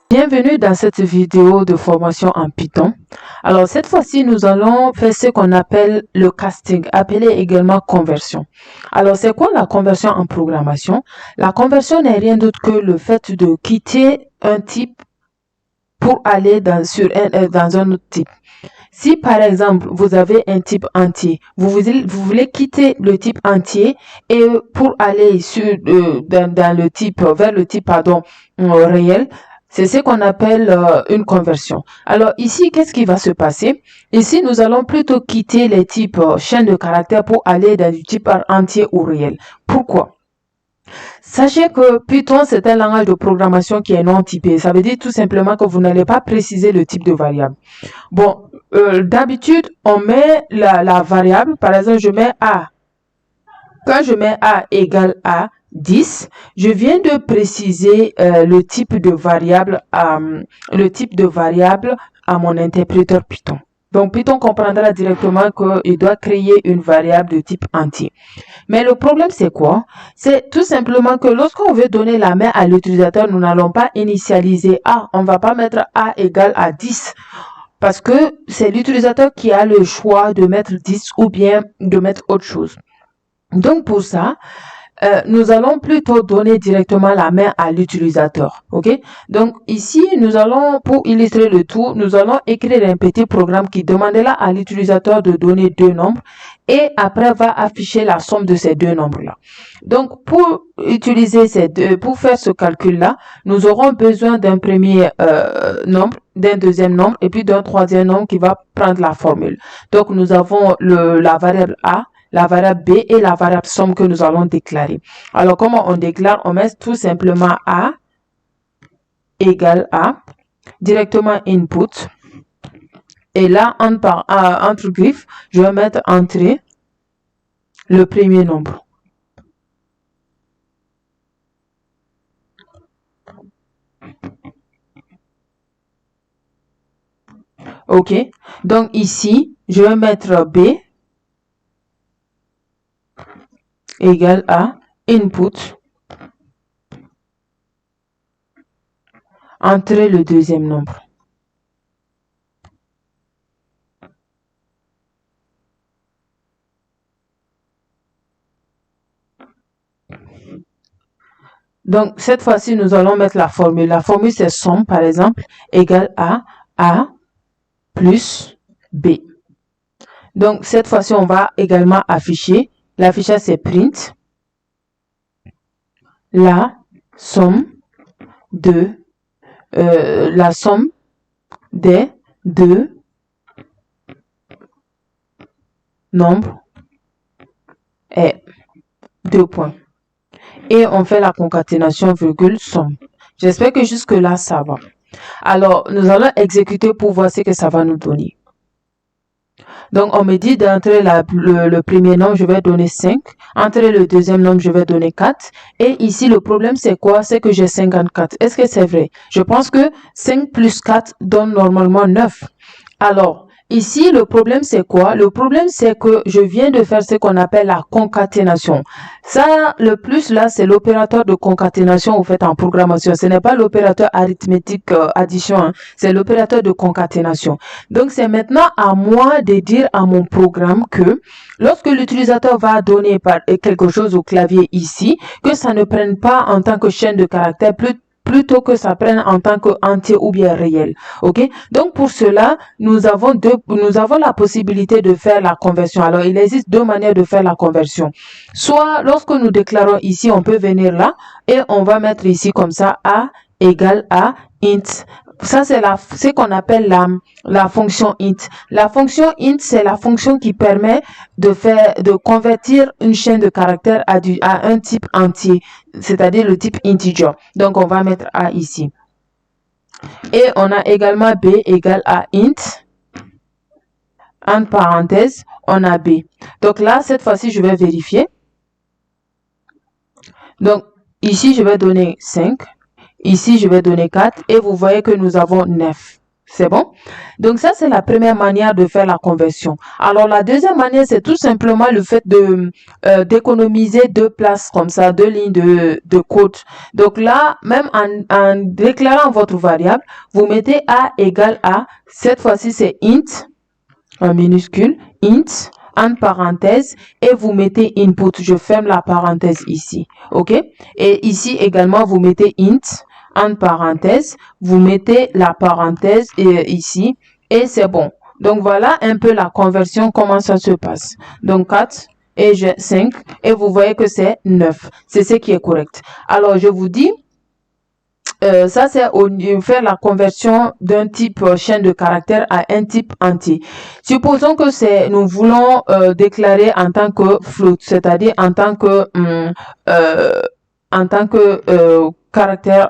Bienvenue dans cette vidéo de formation en Python. Alors cette fois-ci, nous allons faire ce qu'on appelle le casting, appelé également conversion. Alors c'est quoi la conversion en programmation? La conversion n'est rien d'autre que le fait de quitter un type pour aller dans un autre type. Si par exemple vous avez un type entier, vous voulez quitter le type entier et pour aller dans le type vers le type réel, c'est ce qu'on appelle une conversion. Alors ici, qu'est-ce qui va se passer? Ici, nous allons plutôt quitter les types chaîne de caractères pour aller dans du type entier ou réel. Pourquoi? Sachez que Python, c'est un langage de programmation qui est non typé. Ça veut dire tout simplement que vous n'allez pas préciser le type de variable. Bon, d'habitude, on met la variable, par exemple, je mets A. Quand je mets A égale à 10, je viens de préciser le type de variable à mon interpréteur Python. Donc, Python comprendra directement qu'il doit créer une variable de type entier. Mais le problème, c'est quoi? C'est tout simplement que lorsqu'on veut donner la main à l'utilisateur, nous n'allons pas initialiser A. On ne va pas mettre A égale à 10. Parce que c'est l'utilisateur qui a le choix de mettre 10 ou bien de mettre autre chose. Donc, pour ça, nous allons plutôt donner directement la main à l'utilisateur. OK? Donc, ici, pour illustrer le tout, nous allons écrire un petit programme qui demandera à l'utilisateur de donner deux nombres et après va afficher la somme de ces deux nombres-là. Donc, pour faire ce calcul-là, nous aurons besoin d'un premier nombre, d'un deuxième nombre et puis d'un troisième nombre qui va prendre la formule. Donc, nous avons la variable A, la variable B et la variable somme que nous allons déclarer. Alors, comment on déclare? On met tout simplement A égale A, directement input. Et là, entre griffes, je vais mettre entrée le premier nombre. OK. Donc, ici, je vais mettre B égale à input, entrer le deuxième nombre. Donc, cette fois-ci, nous allons mettre la formule. La formule, c'est somme, par exemple, égale à A plus B. Donc, cette fois-ci, on va également afficher. L'affichage, c'est print. La somme des deux nombres est 2 points. Et on fait la concaténation virgule somme. J'espère que jusque-là, ça va. Alors, nous allons exécuter pour voir ce que ça va nous donner. Donc, on me dit d'entrer le premier nombre, je vais donner 5. Entrer le deuxième nombre, je vais donner 4. Et ici, le problème, c'est quoi? C'est que j'ai 54. Est-ce que c'est vrai? Je pense que 5 plus 4 donne normalement 9. Alors, ici, le problème, c'est quoi? Le problème, c'est que je viens de faire ce qu'on appelle la concaténation. Ça, le plus là, c'est l'opérateur de concaténation, au fait, en programmation. Ce n'est pas l'opérateur arithmétique addition, hein. C'est l'opérateur de concaténation. Donc, c'est maintenant à moi de dire à mon programme que lorsque l'utilisateur va donner quelque chose au clavier ici, que ça ne prenne pas en tant que chaîne de caractères plutôt que ça prenne en tant que entier ou bien réel. OK? Donc, pour cela, nous avons la possibilité de faire la conversion. Alors, il existe deux manières de faire la conversion. Soit, lorsque nous déclarons ici, on peut venir là et on va mettre ici comme ça, A égale à int. Ça, c'est ce qu'on appelle la fonction int. La fonction int, c'est la fonction qui permet de convertir une chaîne de caractères à un type entier, c'est-à-dire le type integer. Donc, on va mettre A ici. Et on a également B égale à int. Entre parenthèses, on a B. Donc là, cette fois-ci, je vais vérifier. Donc, ici, je vais donner 5. Ici, je vais donner 4 et vous voyez que nous avons 9. C'est bon? Donc ça, c'est la première manière de faire la conversion. Alors la deuxième manière, c'est tout simplement le fait de d'économiser 2 places comme ça, 2 lignes de code. Donc là, même en déclarant votre variable, vous mettez a égale à, cette fois-ci c'est int, en minuscule, int, en parenthèse, et vous mettez input. Je ferme la parenthèse ici. OK? Et ici également, vous mettez int, en parenthèse, vous mettez la parenthèse ici, et c'est bon. Donc voilà un peu la conversion, comment ça se passe. Donc 4 et 5, et vous voyez que c'est 9. C'est ce qui est correct. Alors je vous dis, ça c'est faire la conversion d'un type chaîne de caractères à un type entier. Supposons que nous voulons déclarer en tant que float, c'est-à-dire en tant que caractère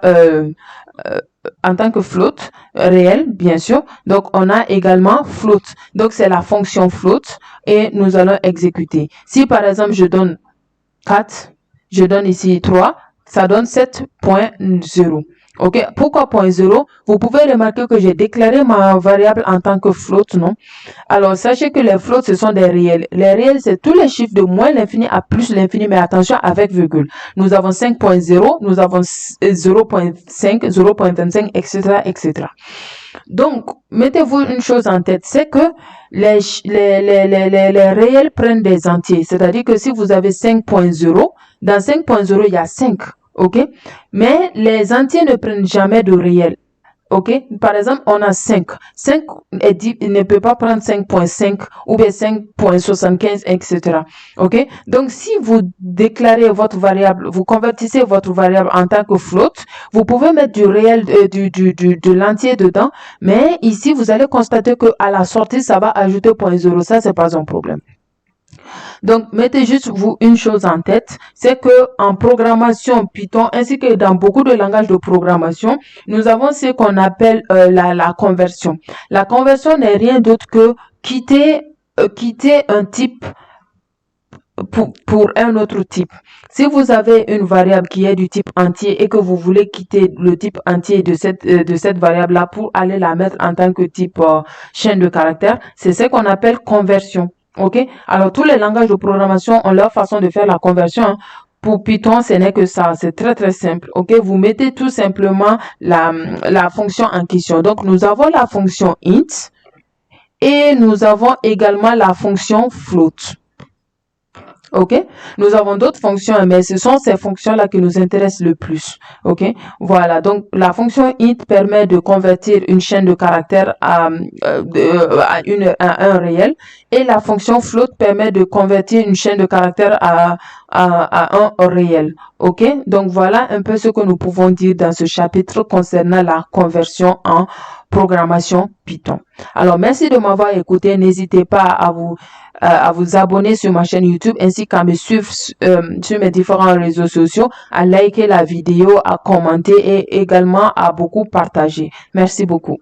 en tant que float réel, bien sûr. Donc on a également float. Donc c'est la fonction float et nous allons exécuter. Si par exemple je donne 4, je donne ici 3, ça donne 7.0. OK? Pourquoi 0.0? Vous pouvez remarquer que j'ai déclaré ma variable en tant que float, non? Alors, sachez que les floats, ce sont des réels. Les réels, c'est tous les chiffres de moins l'infini à plus l'infini, mais attention avec virgule. Nous avons 5.0, nous avons 0.5, 0.25, etc., etc. Donc, mettez-vous une chose en tête, c'est que les réels prennent des entiers. C'est-à-dire que si vous avez 5.0, dans 5.0, il y a 5. OK? Mais les entiers ne prennent jamais de réel. OK? Par exemple, on a 5. 5 ne peut pas prendre 5.5 ou bien 5.75, etc. OK? Donc, si vous déclarez votre variable, vous convertissez votre variable en tant que float, vous pouvez mettre du réel, de l'entier dedans, mais ici, vous allez constater que à la sortie, ça va ajouter 0.0. Ça, c'est pas un problème. Donc, mettez juste vous une chose en tête, c'est que en programmation Python, ainsi que dans beaucoup de langages de programmation, nous avons ce qu'on appelle la conversion. La conversion n'est rien d'autre que quitter un type pour un autre type. Si vous avez une variable qui est du type entier et que vous voulez quitter le type entier de cette variable-là pour aller la mettre en tant que type chaîne de caractères, c'est ce qu'on appelle conversion. OK? Alors, tous les langages de programmation ont leur façon de faire la conversion. Hein. Pour Python, ce n'est que ça. C'est très, très simple. OK? Vous mettez tout simplement la fonction en question. Donc, nous avons la fonction int et nous avons également la fonction float. OK? Nous avons d'autres fonctions, mais ce sont ces fonctions-là qui nous intéressent le plus. OK? Voilà. Donc, la fonction int permet de convertir une chaîne de caractères à un réel. Et la fonction float permet de convertir une chaîne de caractères à un réel. OK? Donc, voilà un peu ce que nous pouvons dire dans ce chapitre concernant la conversion en programmation Python. Alors, merci de m'avoir écouté. N'hésitez pas à vous abonner sur ma chaîne YouTube ainsi qu'à me suivre sur mes différents réseaux sociaux, à liker la vidéo, à commenter et également à beaucoup partager. Merci beaucoup.